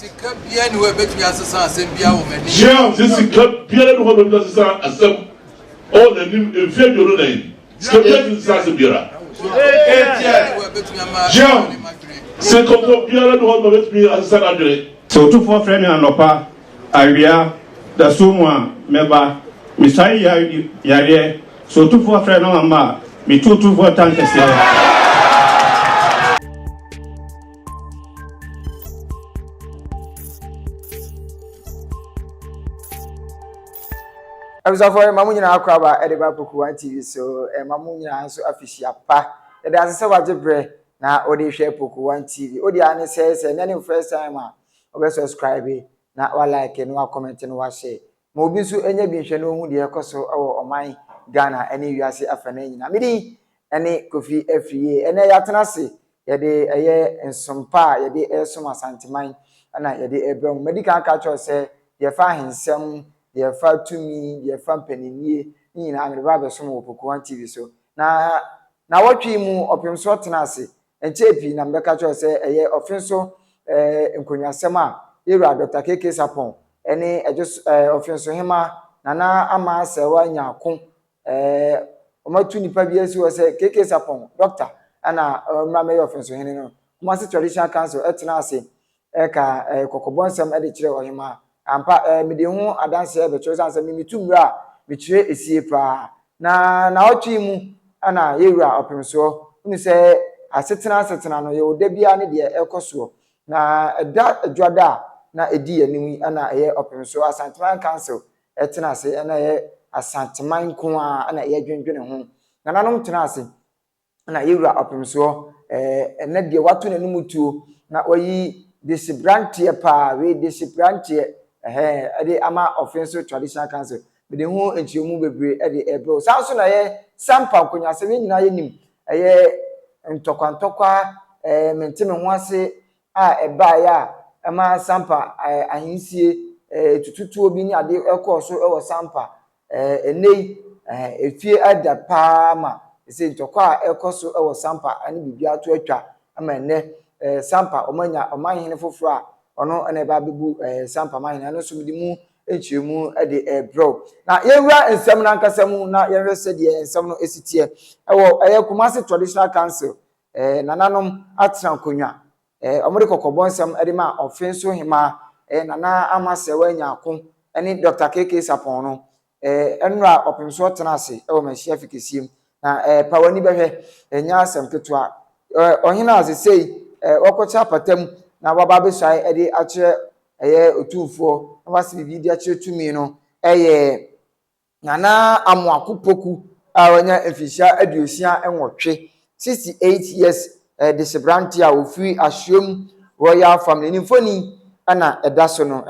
Sika bia ni we betumi asesa asem bia wo mani. Jean, sika bia ni wo betumi asesa asem o na nim efie joro na yi. Sika bia ni asesa asem bia. Jean, c'est comme bien le droit de mettre à ça la durée. So Otumfuo frɛ me anɔpa awia da so mu a mɛba misai yare so Otumfuo frɛ no mama me Otumfuo tankɛse. Abusafo mamu nyina akwaba edeba Poku TV so mamu nyina nso afishia pa ede asese wajebre na odi hwe Poku TV odi ane se na ne first time a obe subscribe na wa like na wa comment na wa share ma obi nso enya bi hwe no hu de ekoso ewo oman Ghana ene wiase afana nyina medi ene Kofi Afriye ene yatena se yede eye nsompa yede esom Asantehene na yede ebrem medical aka cho se ye fa hensem ye fa tumi ye fa mpaninie nyina ameba besom wo Poku TV so na watwi mu opemso tena ase enchepi na mbeka cho se eye Offinsohene nkonwasem a Ewura Dr. KK Sapon ene Offinsohene nana ama sewa nyako omatu nipa bi esi wo se KK Sapon doctor ana mra me Offinsohene no mo ase traditional council etena ase ka kokobonsam ede kire ohema ampa mede hu adanse ebe cho sanse mitumra me kire esie pa na otwi mu ana Ewura Offinsohene unu se asetena no ye oda bia ne de ekoso na eda adwada na edi anim ana ye Offinsohene Asantehene council etena ase ana ye Asantehene ko ana ye dwendwene ho na nanom tena ase na Ewura Offinsohene ene de watu nanim tuo na oyi disibrantie pa we disibrantie ade ama Offinsohene traditional council bede hu enchiemu bebre ede ebe sanso na ye sampa konyaase we nyina ye nim eye ntokwa mentime ho ase a eba ya ama sampa ahinsie tututu obi ni ade ekoso ewo sampa enei efie ada pa ma ese ntokwa ekoso ewo sampa ani bibia to atwa ama ene sampa omanyene foforo a ono ene ba bebu sampa manyene ano so mdimu echiemu ade ebro na Ewura nsem na nkasam na yehwese de nsem no esitie ewo Kumasi traditional council nananom atran konwa omode kokobonsam ede ma Offinsohene nana ama sewa nyako ene Dr. KK Sapon no enra Offinsohene tena ase ewo machia fikisiem na pawani behwe enya asem ketua ohina azesei okocha patam na baba besai ede akire Otumfuo na wasi bibi akire tumi no nana amoako Poku a wanya efisha aduosia enwotwe 68 years disibranti a ofiri Ashiom Royal Family nimfoni ana edaso no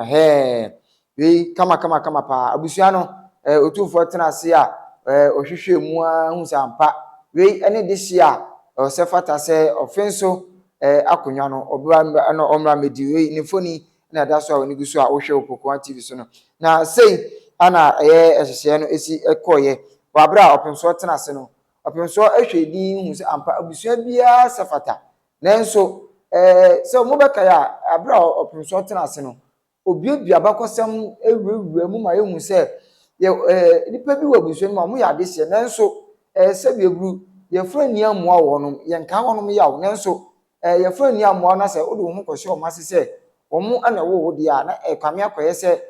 we kama pa abusua no Otumfuo tena ase a ohwehwe mu a hu sampa we ene dehia osefata se Offinsohene akonwa no obra no omra medi we nimfoni na edaso a woni guso a ohwe Poku TV so no na sei ana ehye no esi ekoye wabra Offinsohene tena ase no Offinsohene ehwedi hu se ampa abusua bia sefata nanso so mobeka ya abra Offinsohene tena ase no obiobia bakosam ewuwura mu ma yehu se nipa bi wabusua no ma mo ya adehye nanso se biebru ye frani amoa wonom ye nka wonom yawo nanso ye frani amoa na se odo ho kwhye o mase se omo ana wo de a na kwame akoye se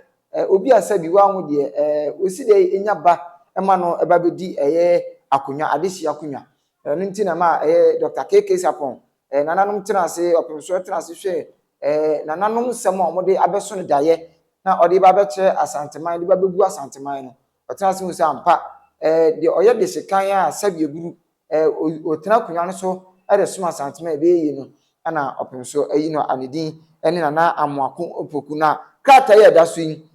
obi asabi wa ho de oside enya ba ema no eba bedi akonwa adehye akonwa no ntina ma Dr. KK Sapon nananom tena ase Offinsohene tena ase hwe nananom sem a omode abeso no daye na ode ba beche Asantehene de ba bebu Asantehene no otena ase hu se ampa de oye de sekan a sabi eburu otena konwa no so ede soma Asantehene be yi no ana Offinsohene ayi no anedin ene nana amoako Poku na krata ye da so yi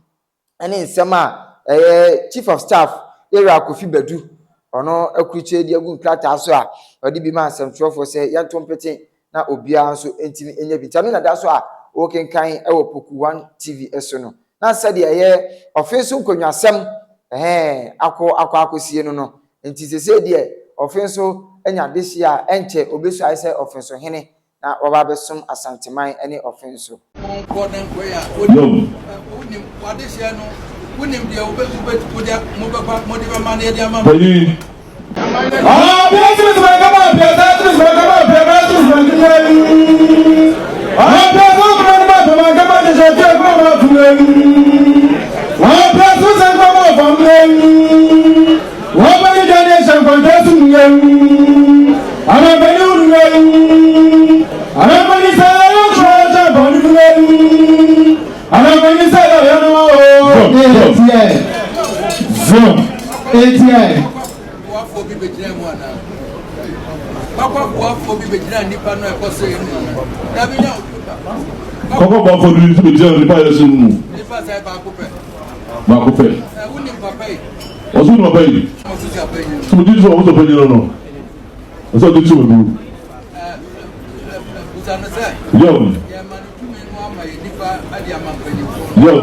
ene nsem a chief of staff Ewura Kofi Badu ono akruche di agu krata so a ode bi ma asemtrofo se yantompete na obia nso entimi enya bi tano na da so a wokenkan ewo Poku TV eso no na sade Offinsohene konwasem akosie no enti sese de Offinsohene enya dehye a enche obesu ai se Offinsohene na waba besum Asantehene any Offinsohene. Koko ba for you to be jail the palace room. Ba ko pe. Osu no ba yi. So this one was open no. So this one do. Yo. Yo.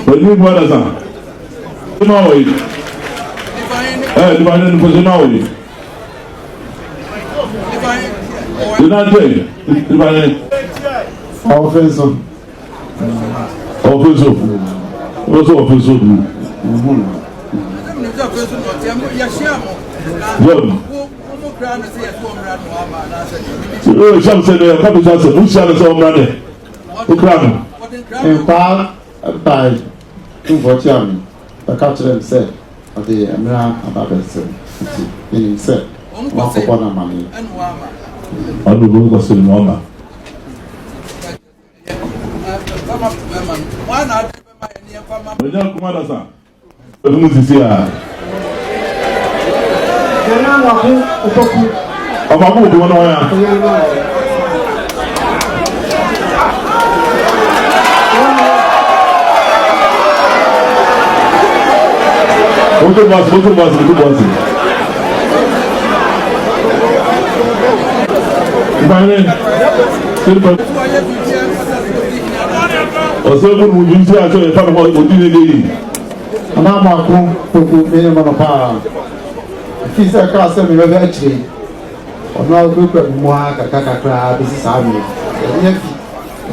But you what is that? No way. Divine position now way. Offinsohene. What's Offinsohene? I don't know what's in Mama. When you come out, sir, the moon is here. I'm a good one. What Poku minimum power. If he's a castle, we have actually. Or no group of Moaka, Kaka, this is Army.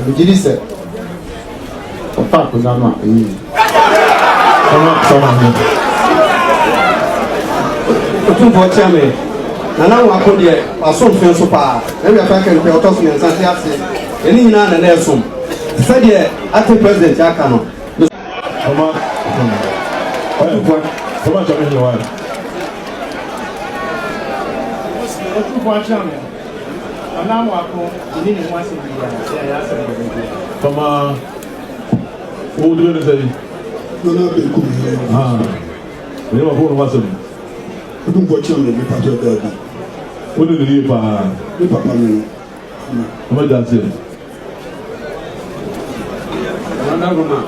The Giddy said, or Paku Nama. Otumfuo chairman. Nana wako de asomfin so pa. Na we aka kan pe otoso me nsan ase. Eni nyina na na esom. Se de ate president aka no. Mama. Come on, chairman you want. Otumfuo chairman. Nana wako ni ni wase bi ya se. Mama. Who do you say? No Poku. Ah. We never go wase. Otumfuo chairman me pato da. What did you buy? Me papa me. What does it? Nana goma.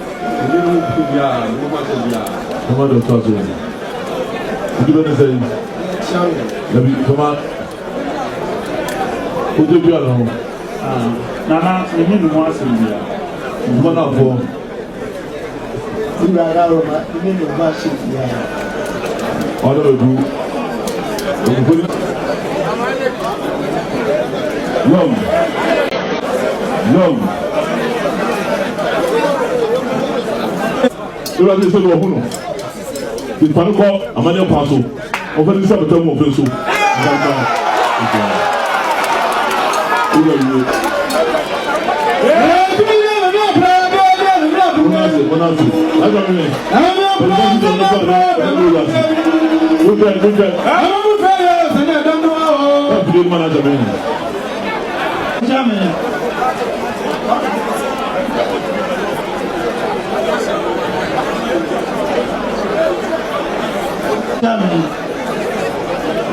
Ni no kubia, no ma kubia. Come on, talk to me. What do you say? Chairman. Come on. Who do you know? Nana, we need to watch India. Come on, for. You are Roma, you need to watch it. All of you. Long. You are the son of Huno. The Panaco, a man of Paso, over the Sabbath of Offinsohene.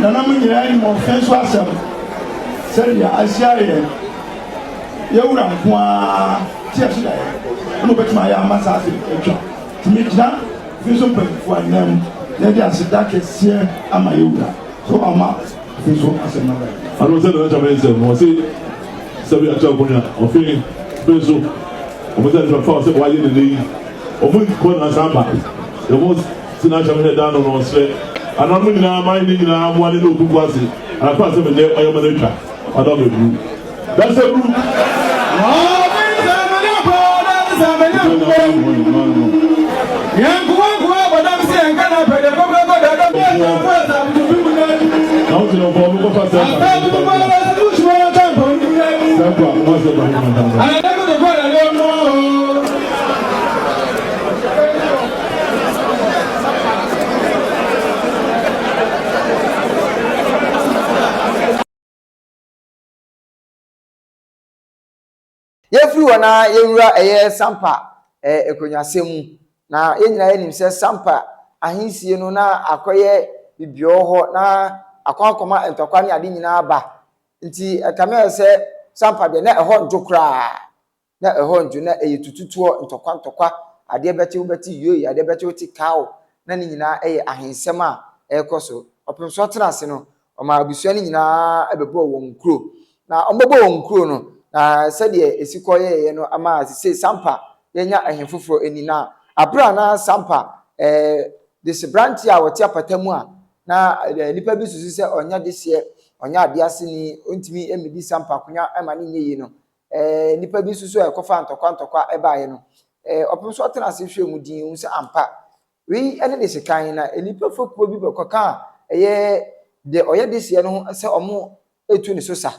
Nana munyira ni mo fenso asem seri ya asiare ye wura nkoa tie so dai no betima ya amasa ase etwa timi gina fiso pefo anam ye dia asida kese ama ye wura so ama fiso asem na ba anu se na chama ese mo se sabi acha konya ofin fiso o mo se na fa se wa ye ne yi o mo ko na samba e mo sina chama ne da no no se anamu na mai ni na mu ani no Otumfuo ase akwa se me de oyomanetwa adam ebu that's a rule Yefri wana yewura eye sampa ekonyasemu na yenyina yenim se sampa ahinsie no na akoye bibio ho na akwankoma entokwa ne ade nyina aba nti ekame se sampa de na eho ndokra na eho ndu na eyetututuo ntokwa ade beti yoyi ade beti oti kawo na ne nyina eye ahinsem a ekoso opemso tenase no oma abusua ne nyina ebebo wo nkuro na ombebo wo nkuro no na sɛdeɛ esikoye no ama sɛ sampa yenya ahemfoforo eni na abra na sampa this branch a wɔte apatamu a na nipa bi susu sɛ onya desie onya ade ase ni ontimi emedi sampa konya ema ne nyeyi no nipa bi susu ekofa ntokwa ebaaye no opemso atena se hwe mu din sɛ ampa wi ene de sekan na nipa fokuo bi bekoka de oye desie no sɛ omo etu ne so sa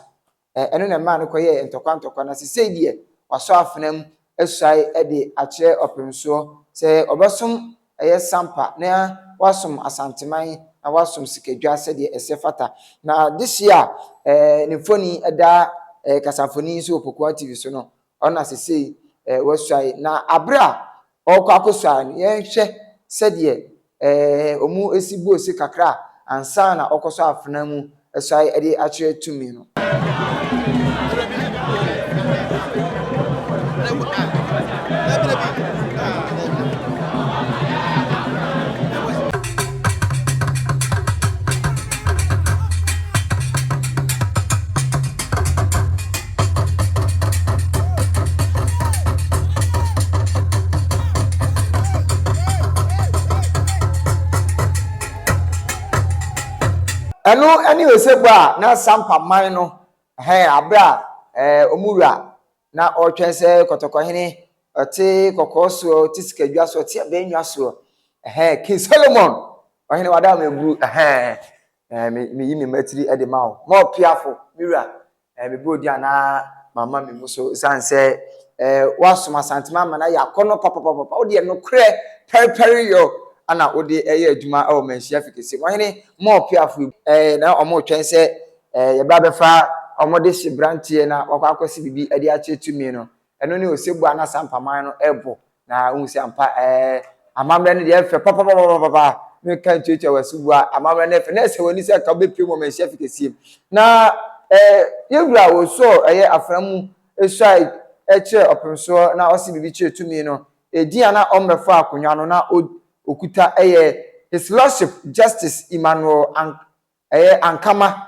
eno na ma no koye ntokwa na sesei de waso afenam esuai de akye opemso se obesom sampa na wasom asanteman na wasom sikadwa se de esefata na this year ne foni da kasafoni so Poku TV so no ona sesei wasuai na abra okwa akosua ye hwe se de omu esibo se kakra ansa na okoso afenam esuai de akye tumi no anyway say na sampa man no abra omura na otwense Kotokohene oti kokoso ti sikadwa so ti abenwa so King Solomon ohene wada meguru me yi me matiri ede mawo mo piafo mira me bodi ana mama me muso sanse wasom asantema mana yakono papa odi no kre peri yo ana odi eye adwuma o manhia fikese ohene mo piafo na omo twense ye bra befa omode hye brantie na wakwa akwese bibi ade akyetumi no eno ne osebu ana sampa man no ebo na unsi ampa amamre ne de efe papa me kan cheche wasubu amamre ne efe na ese woni se ka bepie mo manhia fikese na yewura wo so aframu esai eche opemso na osi bibi kyetumi no edi ana ommefa akonwa no na okuta His Lordship Justice Emmanuel Ankama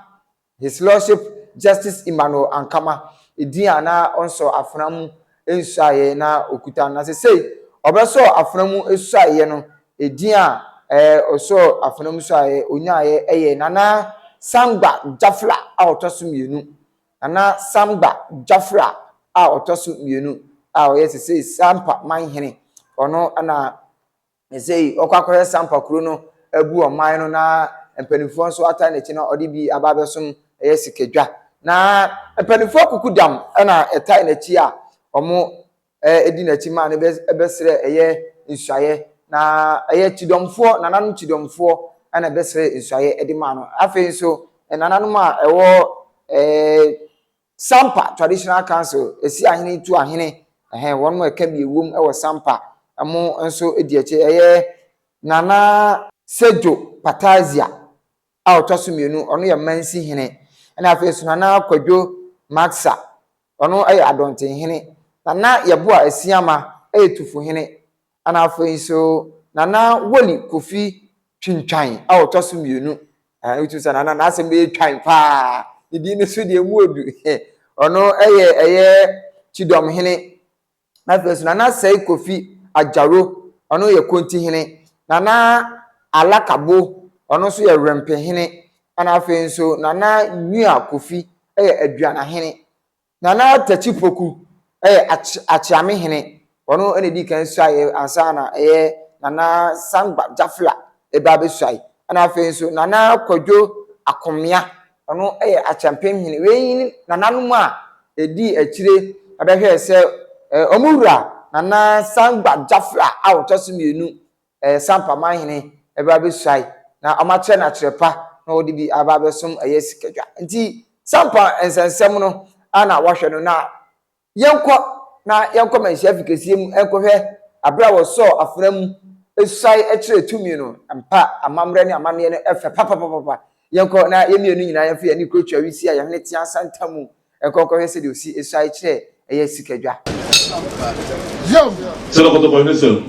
His Lordship Justice Emmanuel Ankama edi ana onso aframu ensuaye na okuta na sesei obeso aframu esuaye no edi a oso aframu suaye onyaye nana Samba Jafra a otoso mienu nana Samba Jafra a otoso mienu a oye sesei sampa manhene ono ana sesei okwakoye sampa kuro no abu oman no na empanifo nso ata na chi na odi bi ababesom sikadwa na empanifo kukudam na etai na chi a omo edi na chi ma ne besre nsuaye na chidomfo nananu chidomfo ana besre nsuaye edi ma no afi nso nananu a ewo sampa traditional council esi ahene tu ahene wonmo eka bi ewom ewo sampa amo nso edi eche nana Sejo Patazia a otoso mienu ono ye mansi hene na afi so nana Kwadwo Maxa ono Adonten hene nana yeboa asiama etufu hene ana afi so nana Woli Kofi Twintwan a otoso mienu utu sa nana na asem be twan pa idi ne so de muodu ono Chidom hene na afi so nana Sei Kofi Ajaro ono ye Konti hene nana Alakabo ɔno nso yɛ Rempehene ana afei nso Nana Nua Kofi Aduanahene Nana Tachi Poku Achiamehene ɔno ene di kan suaye ansana Nana Sangba Jafla eba be suaye ana afei nso Nana Kwadwo Akomia ɔno Achampehene we Nana no a edi akire abɛhwɛ sɛ omura Nana Sangba Jafla a otoso mienu Sampahene eba be suaye na amache na cherepa na odi bi aba besom sikadwa nti Sampa ensensem no ana wahwe no na yenko manhia fikesi mu enkohwe abra wo so afra mu esai ekire tumi no ampa amamre ne amane no efe papa yenko na yemienu nyina yefe ye ni krotwa wisi a ye ne tia santamu enkohwe se de osi esai ekire sikadwa yo se lo koto ko ne se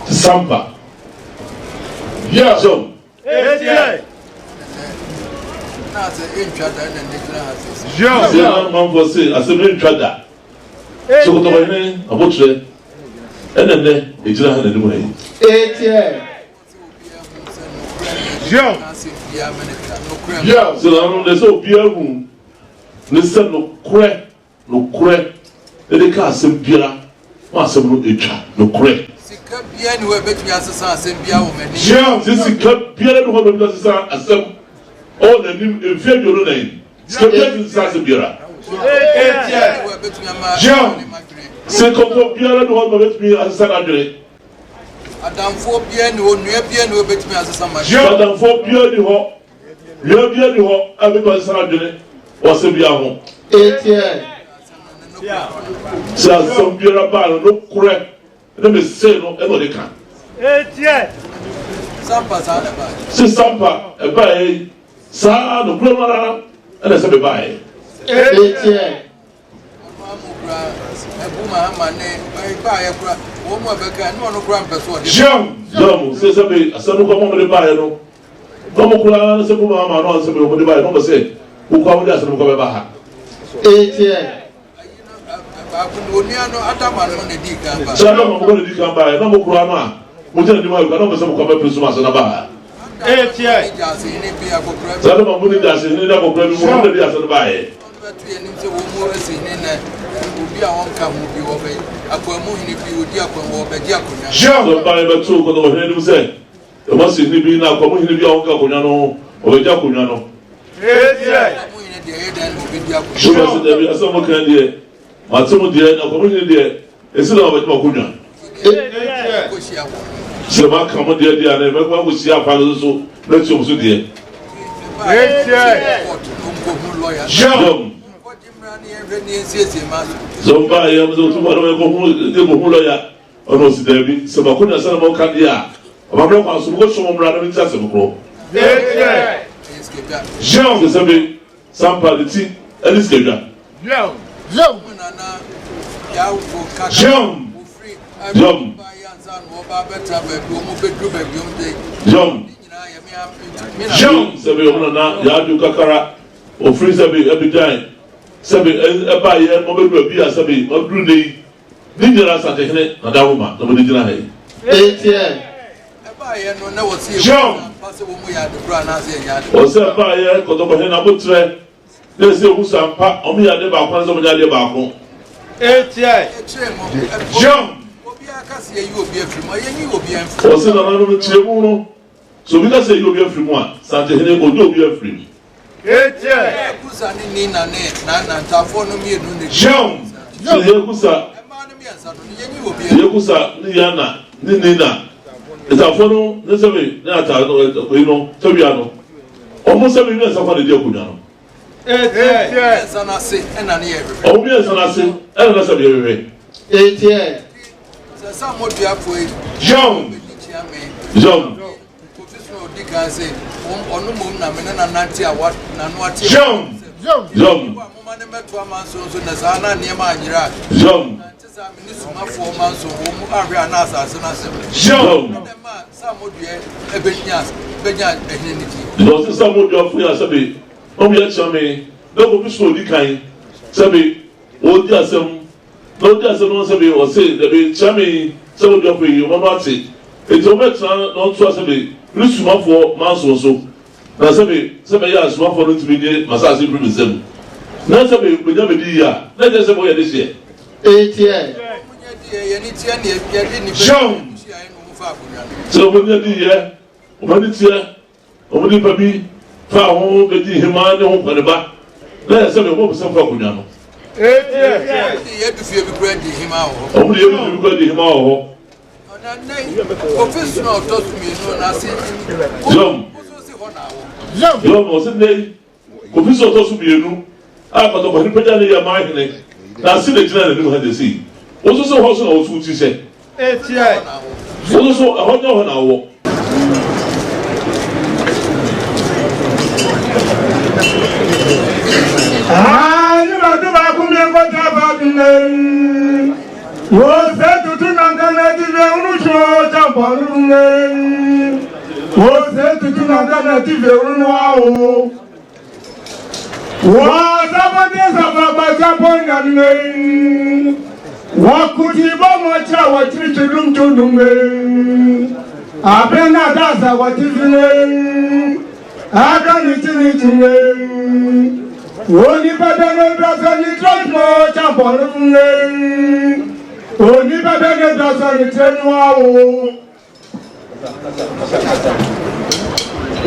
Sampa yeah so yeah man for say asem ntwada so koto ko ne abotre enene ejira ha na nimu ayi yeah so na no so bia hu ne se no kure ele ka asem bia ma asem no etwa no kure bia ni we betumi asesa asem bia wo mani yeah this bia no ho betumi asesa asem o na nim efie duro na yi bia ni asesa bia yeah se ko bia no ho betumi asesa na dure adamfo bia ni onua bia ni we betumi asesa ma adamfo bia ni ho bia ni ho abetumi asesa na dure o se bia ho se asem bia ba no kure let me say no e no dey can Sampa sa na ba si Sampa e ba e sa no kure mara e se be ba e jam se se be asanu ko mo de ba e no no mo kura se bu ma no se be mo de ba e no be se ku kwa mo de asanu ko be ba ha Abuniano atama no ne di kan ba. Sala mo ko ne di kan ba e no mo kura no a mo je ne ma ko no mo se mo ko be presu ma se na ba. Sala mo ni da se ni da ko kura mo mo de di ase ba e. Tu ni se wo mo ese ni na obi a won ka mo bi wo be akwamu ni bi odi akwamu wo be di akonya. So ba e be tu ko no he ni se. E mo se ni bi na akwamu ni bi a won ka akonya no o be di akonya no. Mo ni de e dan obi di akonya. So se de bi aso mo kan die Matimu die na komo ni die esi na obetuma kunya se ma kamo die die na me kwa kusi afa so na ti omuso die jom zomba ya mzo tu baro ko hu loya ono si debi se ba kunya sana mo kan dia ba mre kwa so ko so mo mra na mi ta se ko jom se be Sampa de ti elis keja Jom. Sabi na ya du kakara o free sabi ebidan sabi eba ye mo be do bia sabi o dru nei ni jira Asantehene na dawuma na mo jira hai eba ye no na wo si passe wo mo ya de bra na se ya o se eba ye ko to ko na botre na se hu Sampa o mi ya de ba kwa so mo ya de ba ko jom obi aka se yi obi afiri mo ye ni obi afiri o se na no no chiremu no so bi ka se yi obi afiri mo a Asantehene o do obi afiri kusa ni na na ntafo no mi enu ne jom se ye kusa ye kusa ni ya na ni na ntafo no ne se be na ata ko yi no so bia no o mo se be ni asa kwa de akunya no sana se ena ne ye o bi asa na se ena na se be wewe sa mo bia foi jom Dikaze onu mum na mena na nanti awa na no ati jom mama ne meto amanso so na sa na ne ma anyira jom ntisa mini suma fo manso wo mu ahwe na asase na sem jom na ma sa modue benya ehne niti no se sa modue fu ya sabe o mi ya chame no go biso di kan sabe o di asem no sabe o se de be chame se modue fu yi o no ati eto metra no to sabe Rusuma for Manso. Na sebe ya asuma for no timi nye masase bi misem. Na sebe we nya be di ya. Na je sebe we this year. Jean. So we nya di ya. O ma di tie. O di papi fa ho be di hima ne ho kwaneba. Na sebe we mo sem fa kunya no. Ye du fie bi kura di hima ho. O mo ye bi kura di hima ho. Official to me no na se. Yo mo se nei. Official to su bienu. A ko to ko ni peja ne ya ma hene. Na se de jina na ni ha de si. Wo so ho so na wo su ti se. Wo so ho nya ho na wo. Ni ba do ba ku mi ko ta ba ni. Wo se tutu na ngana ti ve unu so ta ba ni. Wo se tutu na ngana ti ve unu wa o. Wa sa ba de sa ba sa po na ni. Wa ku ti ba mo cha wa ti ti dum tu dum ni. Abena da sa wa ti ni. Aga ni ti ni. Oni badane dasa ni transmo champon ne. Oni badane dasa ni tenwa o.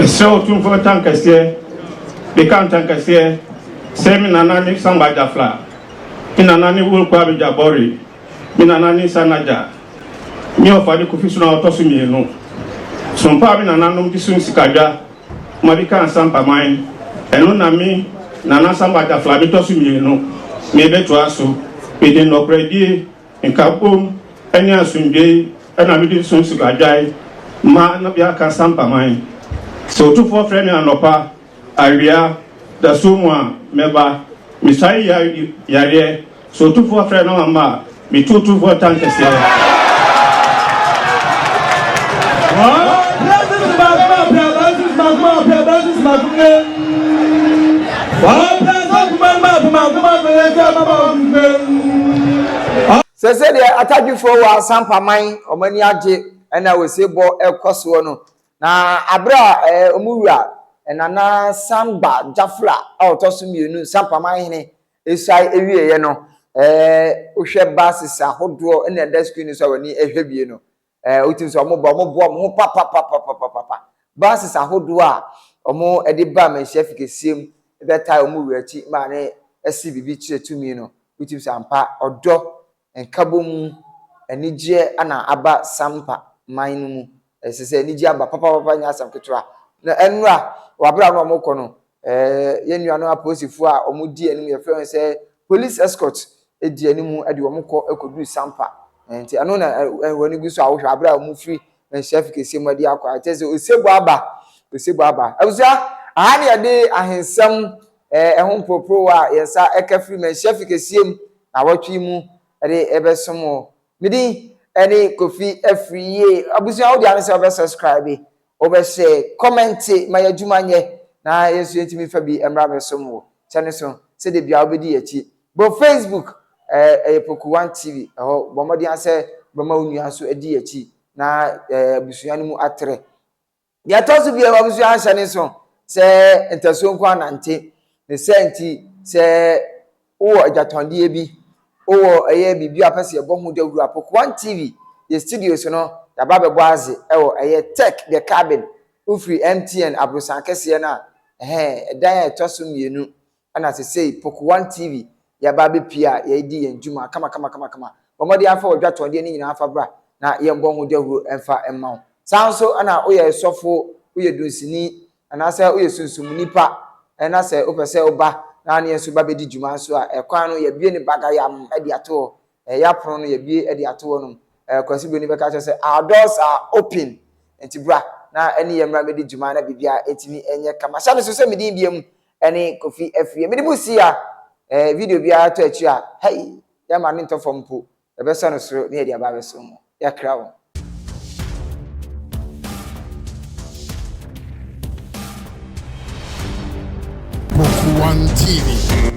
So Otumfuo tankese bekan tankese semi nanani samba jafla inanani wulkwa bijabori minanani sanaja mi ofadi kufisuna otosu mienu sompa bi nananum disun sikadwa mabika Sampahene eno na mi nana samba jafla bi tosu mienu mi beto aso pede no predi nkapom eni asunje ena bi disun sikadwa ma na bia ka Sampahene so Otumfuo frame anopa awia da somua meba misai yare so Otumfuo frame no mama mi Otumfuo tankese Sese de atadwifo wa Sampahene omani age na wesebo ekoso no na abra omuwura nana samba jafla otoso mienu Sampahene esai ewieye no ohwe basis ahodo na da screen so wani ehwebie no otim so omo bo papa basis ahodo a omo ede ba ma chef kesiem beta omuwura chi ma ne esi bibi chire tumi no otim so ampa odo enkabom enije ana aba Sampahene mu esese enije aba papa nya asam ketwa na enura wabra no omoko no yenua no aposifu a omudi anim ye friend say police escort edi animu ade omoko ekodu Sampahene enti ano na wani guso awohwa abra omufri na chef kesiem ade akwa atese osebo aba abusa ahani ade ahensam ehon popro a yensa ekafri na chef kesiem na watwi mu ade ebesomo midi eni kofi afriye abusa wo dia se obe subscribe obe share comment ma yadwuma nye na yesu entimi fa bi emra besomo chane so se de bia obedi yachi bo Facebook Poku 1 TV bomodi ase bama onua so edi yachi na abusua mu atre ya tosu bia abusua anhane so se entaso nko anante ne senti se wo ajatonde bi owo eye bibi apese ebohu dawura Poku 1 TV the studios no ya ba aze ewo eye tech the cabin ufri MTN abrusan kese na dan etoso mienu ana se sei Poku 1 TV ya ba pia ya di yenjuma kama bomodi afa odwatonde ni nyina afa bra na yembo hu dawuro emfa emma sanso ana oye sofo oye dunsini ana se oye sunsum nipa na se opese oba na ne yesu ba bedi juma so a ekwan no ye bie ni baga ya edi ato ya prono no ye bie edi ato no kwasi boni be ka che say our doors are open enti bra na eni ye mra bedi juma na bibia etimi enye kama sha no so se medi biem eni kofi afie medi busi a video bia to achi a hey ya ma nto fompo e be so no so ne ye dia ba be so mo ya kra wo Poku 1 TV.